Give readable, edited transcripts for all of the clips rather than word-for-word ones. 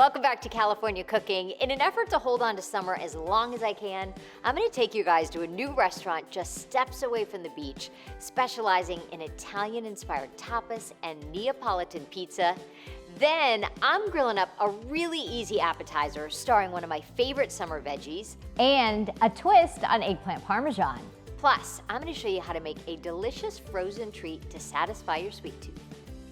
Welcome back to California Cooking. In an effort to hold on to summer as long as I can, I'm gonna take you guys to a new restaurant just steps away from the beach, specializing in Italian-inspired tapas and Neapolitan pizza. Then I'm grilling up a really easy appetizer starring one of my favorite summer veggies And a twist on eggplant parmesan. Plus, I'm gonna show you how to make a delicious frozen treat to satisfy your sweet tooth.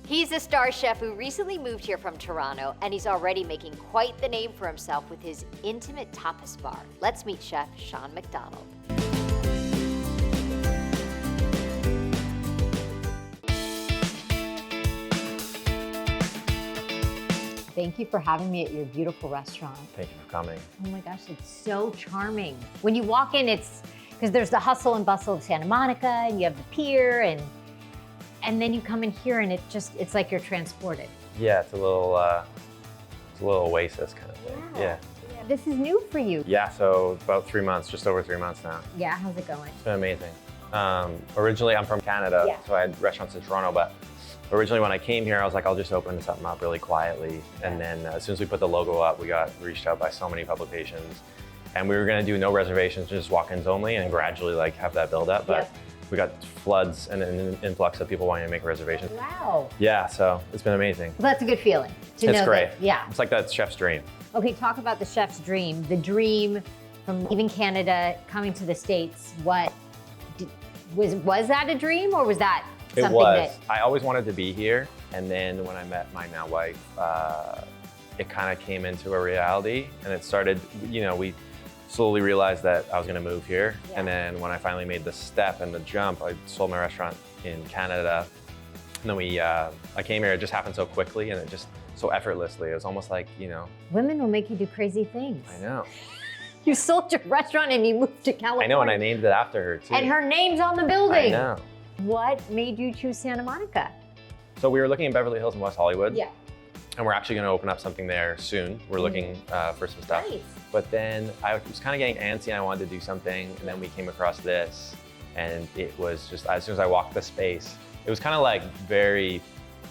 He's a star chef who recently moved here from Toronto, and he's already making quite the name for himself with his intimate tapas bar. Let's meet Chef Sean McDonald. Thank you for having me at your beautiful restaurant. Thank you for coming. Oh my gosh, it's so charming. When you walk in, it's, because there's the hustle and bustle of Santa Monica, and you have the pier, and then you come in here and it's like you're transported. Yeah, it's a little oasis kind of thing. Yeah. This is new for you. Yeah, so about 3 months, just over 3 months now. Yeah, how's it going? It's been amazing. Originally, I'm from Canada, so I had restaurants in Toronto, but originally when I came here, I was like, I'll just open something up really quietly. And then as soon as we put the logo up, we got reached out by so many publications. And we were gonna do no reservations, just walk-ins only, and gradually like have that build up. But we got floods and an influx of people wanting to make reservations. Wow. Yeah, so it's been amazing. Well, that's a good feeling to know. It's great. Yeah. It's like that chef's dream. Okay, talk about the chef's dream. The dream from leaving Canada, coming to the States. What, was that a dream, or was that something It was. that? I always wanted to be here. And then when I met my now wife, it kind of came into a reality, and it started, we slowly realized that I was gonna move here. Yeah. And then when I finally made the step and the jump, I sold my restaurant in Canada. And then I came here, it just happened so quickly and it just so effortlessly. It was almost like, Women will make you do crazy things. I know. You sold your restaurant and you moved to California. I know, and I named it after her too. And her name's on the building. I know. What made you choose Santa Monica? So we were looking in Beverly Hills and West Hollywood. Yeah. And we're actually gonna open up something there soon. We're looking for some stuff. Nice. But then I was kind of getting antsy and I wanted to do something. And then we came across this, and it was just, as soon as I walked the space, it was kind of like there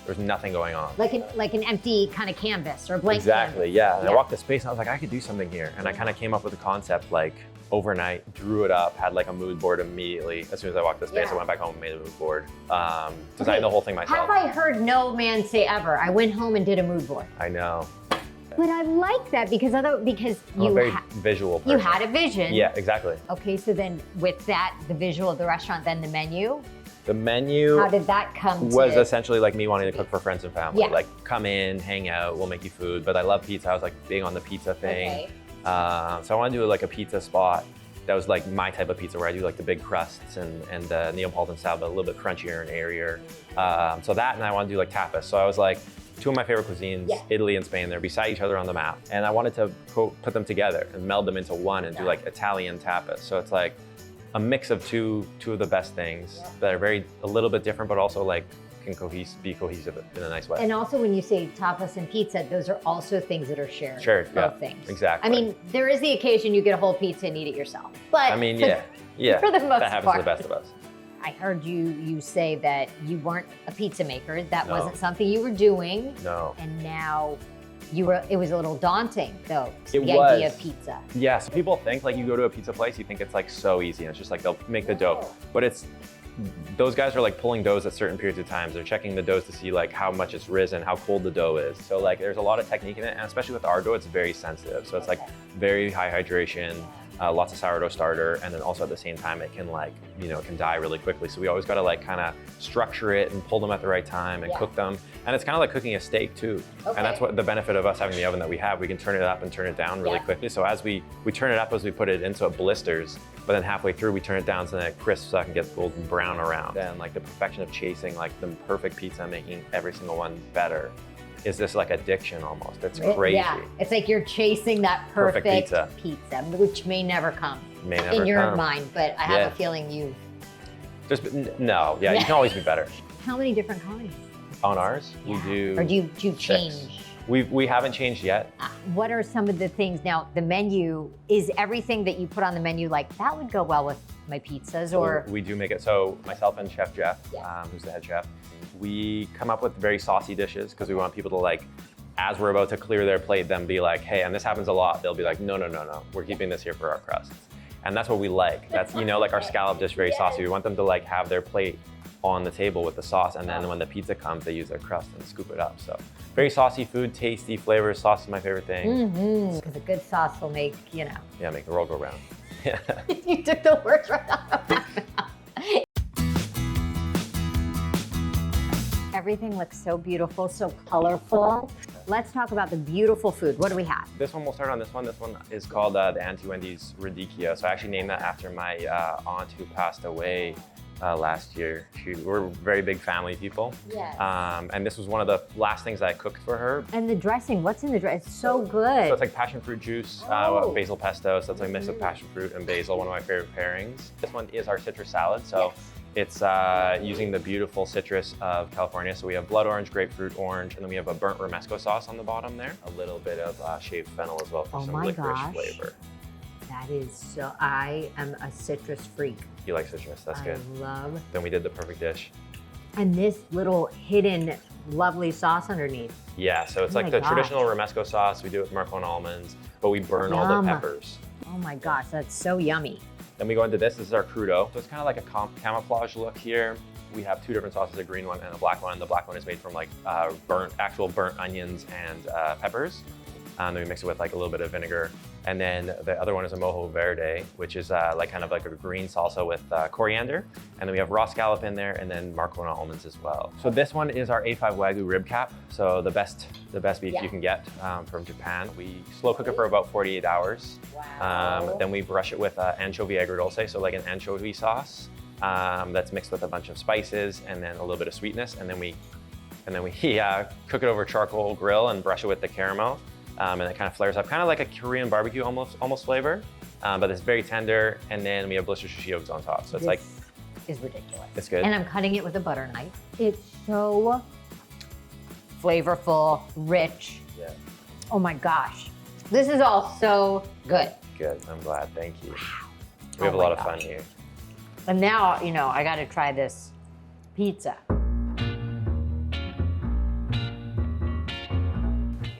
was nothing going on. Like an empty kind of canvas or a blank Exactly, canvas. yeah. And I walked the space and I was like, I could do something here. And I kind of came up with a concept like overnight, drew it up, had like a mood board immediately. As soon as I walked the space, I went back home and made a mood board. Designed the whole thing myself. Have I heard no man say ever, I went home and did a mood board. I know. But I like that because I'm a very visual person. You had a vision. Yeah, exactly. Okay, so then with that, the visual of the restaurant, then the menu. The menu How did that come was to? essentially like me wanting to cook for friends and family. Yeah. Like come in, hang out, we'll make you food. But I love pizza. I was like big on the pizza thing. Okay. So I want to do like a pizza spot that was like my type of pizza, where I do like the big crusts and the Neapolitan style, but a little bit crunchier and airier. So that, and I want to do like tapas. So I was like, two of my favorite cuisines, Italy and Spain, they're beside each other on the map. And I wanted to put them together and meld them into one and do like Italian tapas. So it's like a mix of two of the best things that are a little bit different, but also like can be cohesive in a nice way. And also when you say tapas and pizza, those are also things that are shared. Shared, both yeah, things. exactly. I mean, there is the occasion you get a whole pizza and eat it yourself. But I mean, yeah, for the most that happens part. to the best of us. I heard you say that you weren't a pizza maker. That No. wasn't something you were doing. No. And now it was a little daunting though, It the was. idea of pizza. Yeah, so people think like you go to a pizza place, you think it's like so easy, and it's just like they'll make the dough. But those guys are like pulling doughs at certain periods of time. They're checking the doughs to see like how much it's risen, how cold the dough is. So like there's a lot of technique in it, and especially with our dough, it's very sensitive. So it's like very high hydration, lots of sourdough starter, and then also at the same time it can like, it can die really quickly. So we always gotta like kind of structure it and pull them at the right time and cook them. And it's kind of like cooking a steak too. And that's what the benefit of us having the oven that we have. We can turn it up and turn it down really quickly. So as we turn it up, as we put it in, so it blisters, but then halfway through we turn it down so that it crisps so it can get golden brown around. And like the perfection of chasing like the perfect pizza, making every single one better, is this like addiction almost. It's crazy. Yeah, it's like you're chasing that perfect pizza, which may never come in your mind, but I have a feeling you. No, yeah, you can always be better. How many different kinds? On ours, we do. Or do you change? 6. We haven't changed yet. What are some of the things now? The menu is everything that you put on the menu. Like that would go well with my pizzas, or we do make it. So myself and Chef Jeff, who's the head chef, we come up with very saucy dishes because we want people to like as we're about to clear their plate, then be like, hey, and this happens a lot, they'll be like, no, we're keeping this here for our crusts. And that's what we like. That's, you know, like our scallop dish, very saucy. We want them to like have their plate on the table with the sauce, and then when the pizza comes, they use their crust and scoop it up. So very saucy food, tasty flavors. Sauce is my favorite thing. Because a good sauce will make, you know. Yeah, make the world go round. Yeah. You took the words right out of my mouth. Everything looks so beautiful, so colorful. Let's talk about the beautiful food. What do we have? This one, we'll start on this one. This one is called the Auntie Wendy's Radicchio. So I actually named that after my aunt who passed away last year. We're very big family people. Yes. And this was one of the last things I cooked for her. And the dressing, what's in the dressing? It's so good. So it's like passion fruit juice, basil pesto. So it's like a mix of passion fruit and basil, one of my favorite pairings. This one is our citrus salad. So it's using the beautiful citrus of California. So we have blood orange, grapefruit, orange, and then we have a burnt romesco sauce on the bottom there. A little bit of shaved fennel as well for some licorice flavor. That is so, I am a citrus freak. You like citrus, that's good. I love. Then we did the perfect dish. And this little hidden lovely sauce underneath. Yeah, so it's like the traditional romesco sauce. We do it with Marcon almonds, but we burn all the peppers. Oh my gosh, that's so yummy. Then we go into this. This is our crudo. So it's kind of like a camouflage look here. We have two different sauces, a green one and a black one. The black one is made from like actual burnt onions and peppers. Then we mix it with like a little bit of vinegar. And then the other one is a mojo verde, which is like kind of like a green salsa with coriander. And then we have raw scallop in there, and then Marcona almonds as well. So this one is our A5 Wagyu rib cap. So the best beef you can get from Japan. We slow cook it for about 48 hours. Wow. Then we brush it with anchovy agrodolce, so like an anchovy sauce that's mixed with a bunch of spices and then a little bit of sweetness. And then we cook it over charcoal grill and brush it with the caramel. And it kind of flares up, kind of like a Korean barbecue almost flavor, but it's very tender. And then we have blister sushi yolks on top. So it's like, is ridiculous. It's good. And I'm cutting it with a butter knife. It's so flavorful, rich. Yeah. Oh my gosh. This is all so good. Good, I'm glad, thank you. Wow. We have a lot of fun here. And now, you know, I gotta try this pizza.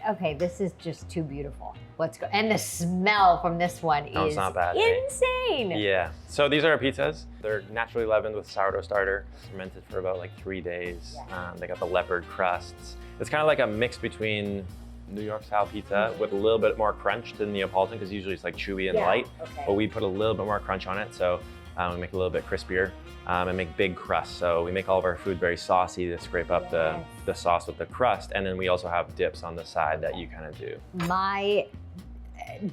Okay, this is just too beautiful. Let's go. And the smell from this one is not bad, insane. Yeah, so these are our pizzas. They're naturally leavened with sourdough starter, fermented for about like 3 days. They got the leopard crusts. It's kind of like a mix between New York style pizza with a little bit more crunch than Neapolitan, because usually it's like chewy and light, but we put a little bit more crunch on it. So we make it a little bit crispier and make big crusts. So we make all of our food very saucy to scrape up the sauce with the crust. And then we also have dips on the side that you kind of do. My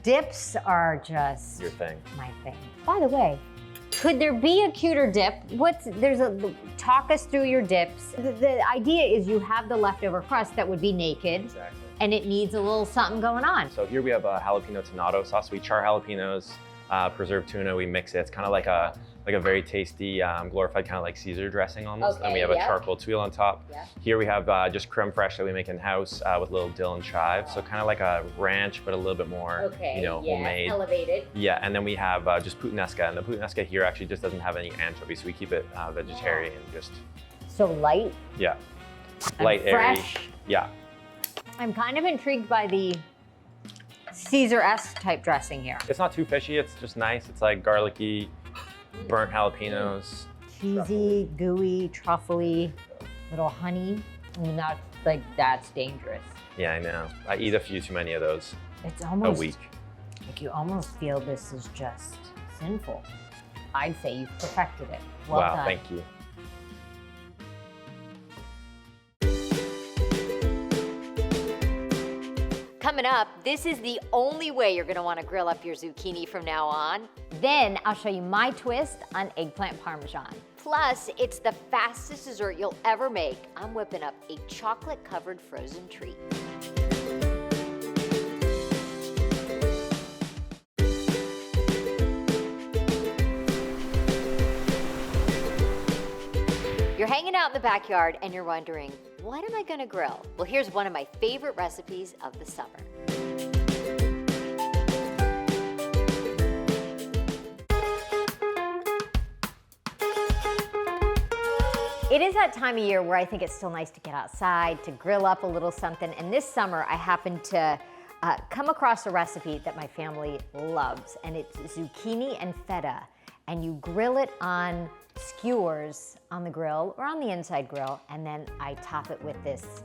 dips are just Your thing. my thing. By the way, could there be a cuter dip? Talk us through your dips. The idea is you have the leftover crust that would be naked. Exactly. And it needs a little something going on. So here we have a jalapeno tomato sauce. We char jalapenos, preserved tuna, we mix it. It's kind of like a very tasty, glorified kind of like Caesar dressing almost. And we have a charcoal tuile on top. Here we have just creme fraiche that we make in-house with a little dill and chive. So kind of like a ranch, but a little bit more, homemade. Elevated. Yeah, and then we have just puttanesca. And the puttanesca here actually just doesn't have any anchovies, so we keep it vegetarian, just. So light. Yeah, And light, fresh. airy. Yeah. I'm kind of intrigued by the Caesar-esque type dressing here. It's not too fishy, it's just nice. It's like garlicky, burnt jalapenos. Cheesy, gooey, truffly, little honey. And that's dangerous. Yeah, I know. I eat a few too many of those It's almost a week. like you almost feel this is just sinful. I'd say you've perfected it. Well Wow, done. thank you. Coming up, this is the only way you're gonna wanna grill up your zucchini from now on. Then I'll show you my twist on eggplant parmesan. Plus, it's the fastest dessert you'll ever make. I'm whipping up a chocolate-covered frozen treat. You're hanging out in the backyard and you're wondering, what am I gonna grill? Well, here's one of my favorite recipes of the summer. It is that time of year where I think it's still nice to get outside, to grill up a little something. And this summer, I happened to come across a recipe that my family loves, and it's zucchini and feta. And you grill it on skewers on the grill or on the inside grill, and then I top it with this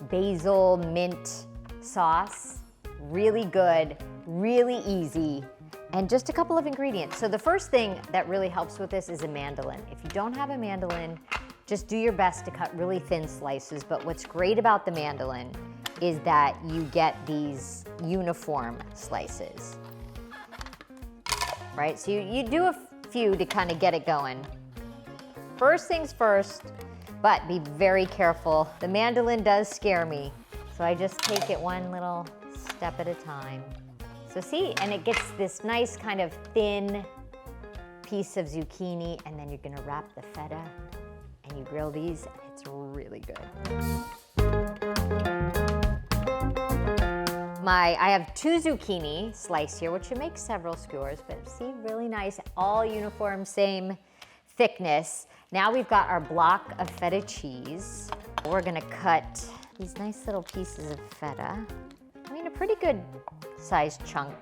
basil mint sauce. Really good, really easy, and just a couple of ingredients. So the first thing that really helps with this is a mandolin. If you don't have a mandolin, just do your best to cut really thin slices. But what's great about the mandolin is that you get these uniform slices, right? So you do a few to kind of get it going. First things first, but be very careful. The mandolin does scare me, so I just take it one little step at a time. So see, and it gets this nice kind of thin piece of zucchini, and then you're gonna wrap the feta, and you grill these, and it's really good. I have 2 zucchini sliced here, which should make several skewers, but see, really nice, all uniform, same thickness. Now we've got our block of feta cheese. We're gonna cut these nice little pieces of feta. I mean, a pretty good sized chunk.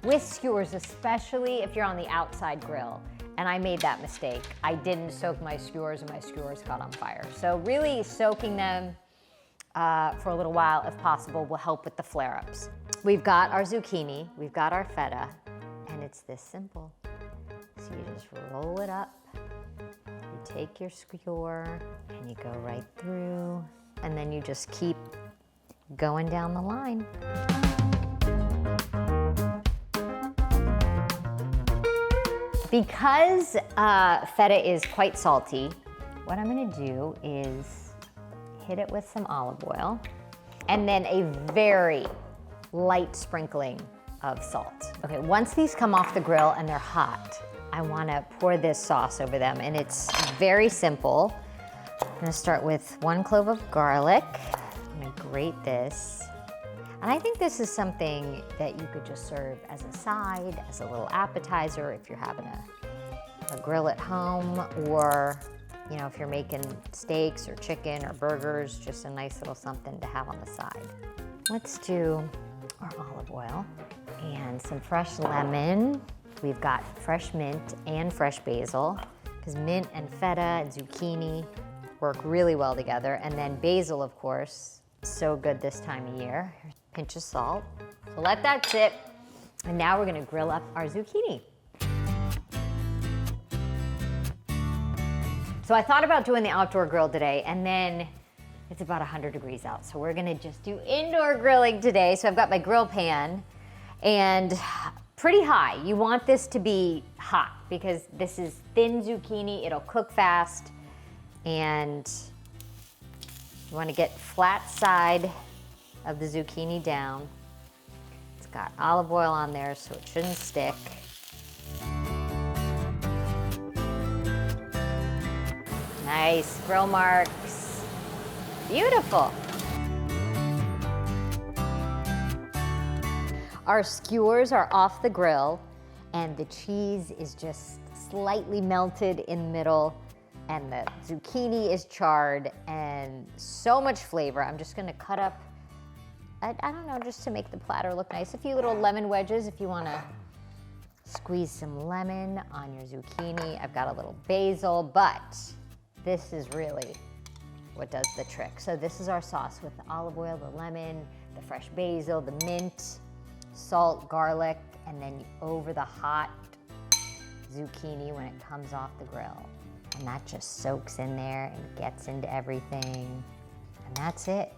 With skewers, especially if you're on the outside grill. And I made that mistake. I didn't soak my skewers and my skewers caught on fire. So really soaking them for a little while, if possible, will help with the flare-ups. We've got our zucchini, we've got our feta, and it's this simple. So you just roll it up, you take your skewer, and you go right through, and then you just keep going down the line. Because feta is quite salty, what I'm gonna do is hit it with some olive oil and then a very light sprinkling of salt. Okay, once these come off the grill and they're hot, I wanna pour this sauce over them, and it's very simple. I'm gonna start with 1 clove of garlic. I'm gonna grate this. And I think this is something that you could just serve as a side, as a little appetizer if you're having a grill at home, or you know, if you're making steaks or chicken or burgers, just a nice little something to have on the side. Let's do our olive oil and some fresh lemon. We've got fresh mint and fresh basil, because mint and feta and zucchini work really well together. And then basil, of course, so good this time of year. Pinch of salt. So let that sit. And now we're gonna grill up our zucchini. So I thought about doing the outdoor grill today, and then it's about 100 degrees out. So we're gonna just do indoor grilling today. So I've got my grill pan, and pretty high. You want this to be hot because this is thin zucchini, it'll cook fast, and you wanna get flat side of the zucchini down. It's got olive oil on there, so it shouldn't stick. Nice grill marks. Beautiful. Our skewers are off the grill, and the cheese is just slightly melted in the middle, and the zucchini is charred, and so much flavor. I'm just gonna cut up, I don't know, just to make the platter look nice. A few little lemon wedges if you wanna squeeze some lemon on your zucchini. I've got a little basil, but this is really what does the trick. So this is our sauce with the olive oil, the lemon, the fresh basil, the mint, salt, garlic, and then over the hot zucchini when it comes off the grill. And that just soaks in there and gets into everything. And that's it.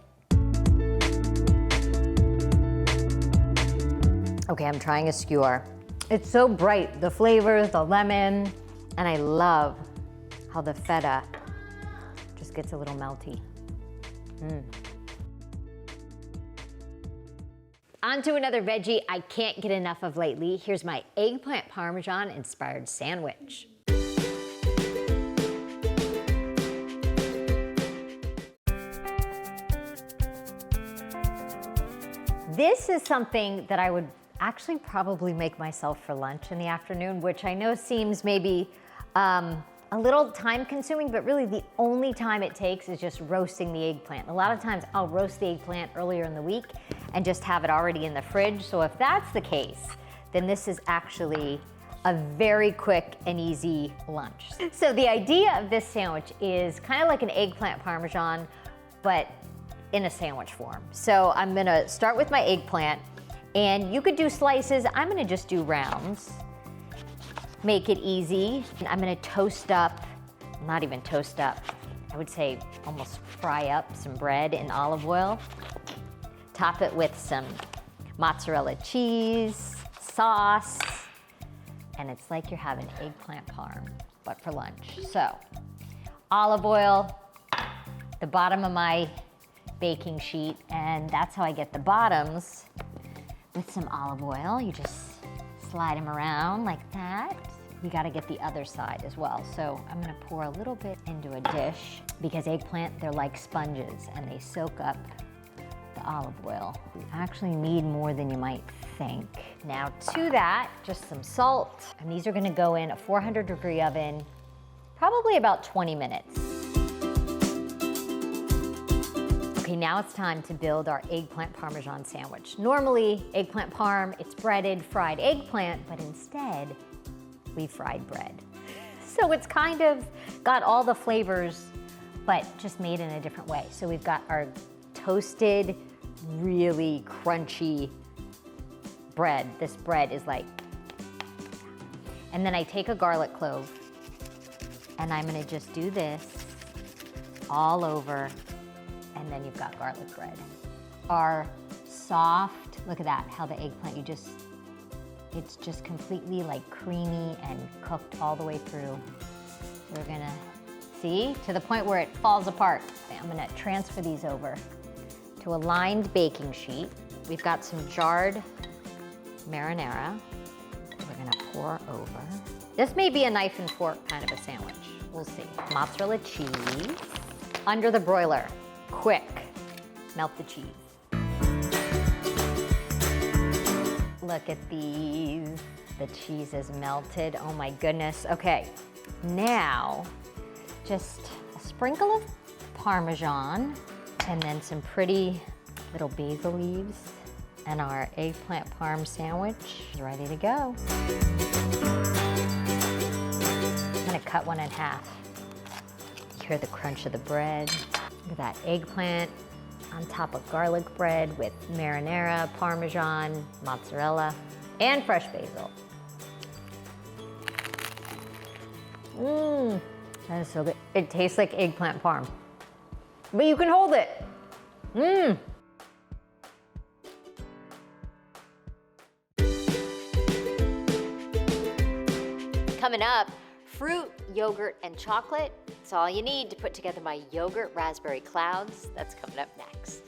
Okay, I'm trying a skewer. It's so bright, the flavors, the lemon, and I love how the feta just gets a little melty. On to another veggie I can't get enough of lately. Here's my eggplant Parmesan inspired sandwich. This is something that I would actually probably make myself for lunch in the afternoon, which I know seems maybe a a little time consuming, but really the only time it takes is just roasting the eggplant. A lot of times I'll roast the eggplant earlier in the week and just have it already in the fridge. So if that's the case, then this is actually a very quick and easy lunch. So the idea of this sandwich is kind of like an eggplant parmesan, but in a sandwich form. So I'm gonna start with my eggplant, and you could do slices. I'm gonna just do rounds. Make it easy. I'm gonna toast up, not even toast up, I would say almost fry up some bread in olive oil. Top it with some mozzarella cheese, sauce, and it's like you're having eggplant parm, but for lunch. So, olive oil, the bottom of my baking sheet, and that's how I get the bottoms with some olive oil. You just slide them around like that. You gotta get the other side as well. So I'm gonna pour a little bit into a dish because eggplant, they're like sponges and they soak up the olive oil. You actually need more than you might think. Now to that, just some salt. And these are gonna go in a 400-degree oven, probably about 20 minutes. Okay, now it's time to build our eggplant parmesan sandwich. Normally, eggplant parm, it's breaded, fried eggplant, but instead, we fried bread. So it's kind of got all the flavors, but just made in a different way. So we've got our toasted, really crunchy bread. This bread is like, and then I take a garlic clove, and I'm gonna just do this all over, and then you've got garlic bread. Our soft, look at that, how the eggplant, it's just completely like creamy and cooked all the way through. So we're gonna, see, to the point where it falls apart. I'm gonna transfer these over to a lined baking sheet. We've got some jarred marinara. We're gonna pour over. This may be a knife and fork kind of a sandwich. We'll see. Mozzarella cheese. Under the broiler, quick, melt the cheese. Look at these. The cheese is melted. Oh my goodness. Okay, now just a sprinkle of Parmesan and then some pretty little basil leaves, and our eggplant parm sandwich is ready to go. I'm gonna cut one in half. You hear the crunch of the bread. Look at that eggplant on top of garlic bread with marinara, Parmesan, mozzarella, and fresh basil. Mmm, that is so good. It tastes like eggplant parm, but you can hold it. Mmm. Coming up, fruit, yogurt, and chocolate. It's all you need to put together my yogurt raspberry clouds. That's coming up next.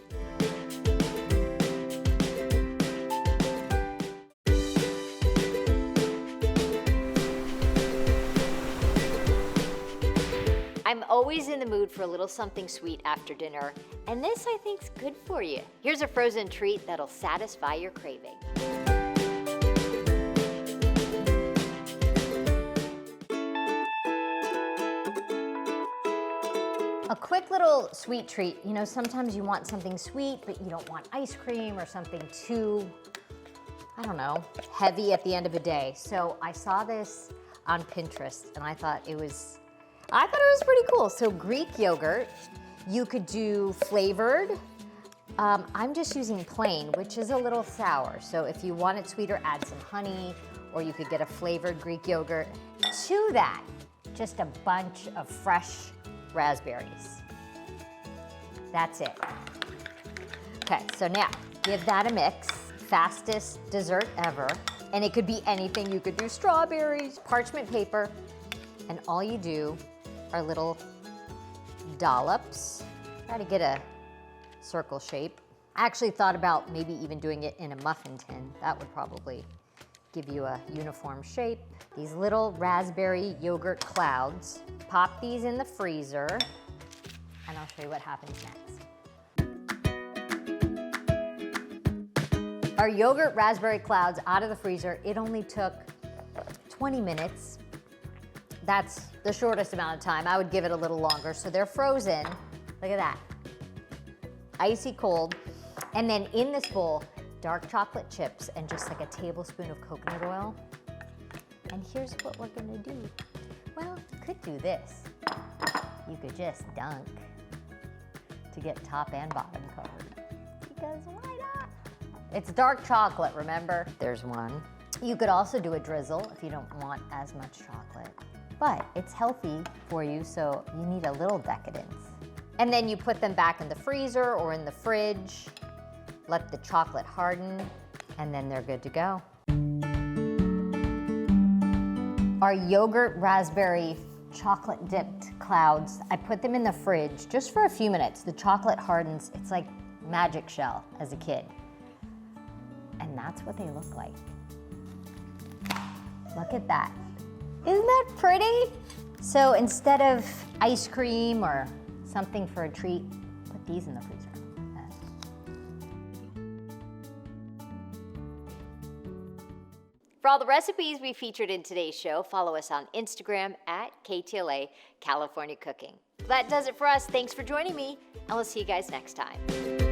I'm always in the mood for a little something sweet after dinner, and this I think's good for you. Here's a frozen treat that'll satisfy your craving. A quick little sweet treat. You know, sometimes you want something sweet, but you don't want ice cream or something too, I don't know, heavy at the end of the day. So I saw this on Pinterest and I thought it was pretty cool. So Greek yogurt, you could do flavored. I'm just using plain, which is a little sour. So if you want it sweeter, add some honey, or you could get a flavored Greek yogurt. To that, just a bunch of fresh raspberries. That's it. Okay, so now give that a mix. Fastest dessert ever. And it could be anything. You could do strawberries, parchment paper, and all you do are little dollops. Try to get a circle shape. I actually thought about maybe even doing it in a muffin tin. That would probably give you a uniform shape. These little raspberry yogurt clouds. Pop these in the freezer, and I'll show you what happens next. Our yogurt raspberry clouds out of the freezer, it only took 20 minutes. That's the shortest amount of time. I would give it a little longer. So they're frozen. Look at that. Icy cold. And then in this bowl, dark chocolate chips and just like a tablespoon of coconut oil. And here's what we're gonna do. Well, you could do this. You could just dunk to get top and bottom covered. Because why not? It's dark chocolate, remember? There's one. You could also do a drizzle if you don't want as much chocolate. But it's healthy for you, so you need a little decadence. And then you put them back in the freezer or in the fridge, let the chocolate harden, and then they're good to go. Our yogurt raspberry chocolate dipped clouds, I put them in the fridge just for a few minutes. The chocolate hardens, it's like magic shell as a kid. And that's what they look like. Look at that. Isn't that pretty? So instead of ice cream or something for a treat, put these in the freezer. For all the recipes we featured in today's show, follow us on Instagram at KTLA California Cooking. That does it for us. Thanks for joining me, and we'll see you guys next time.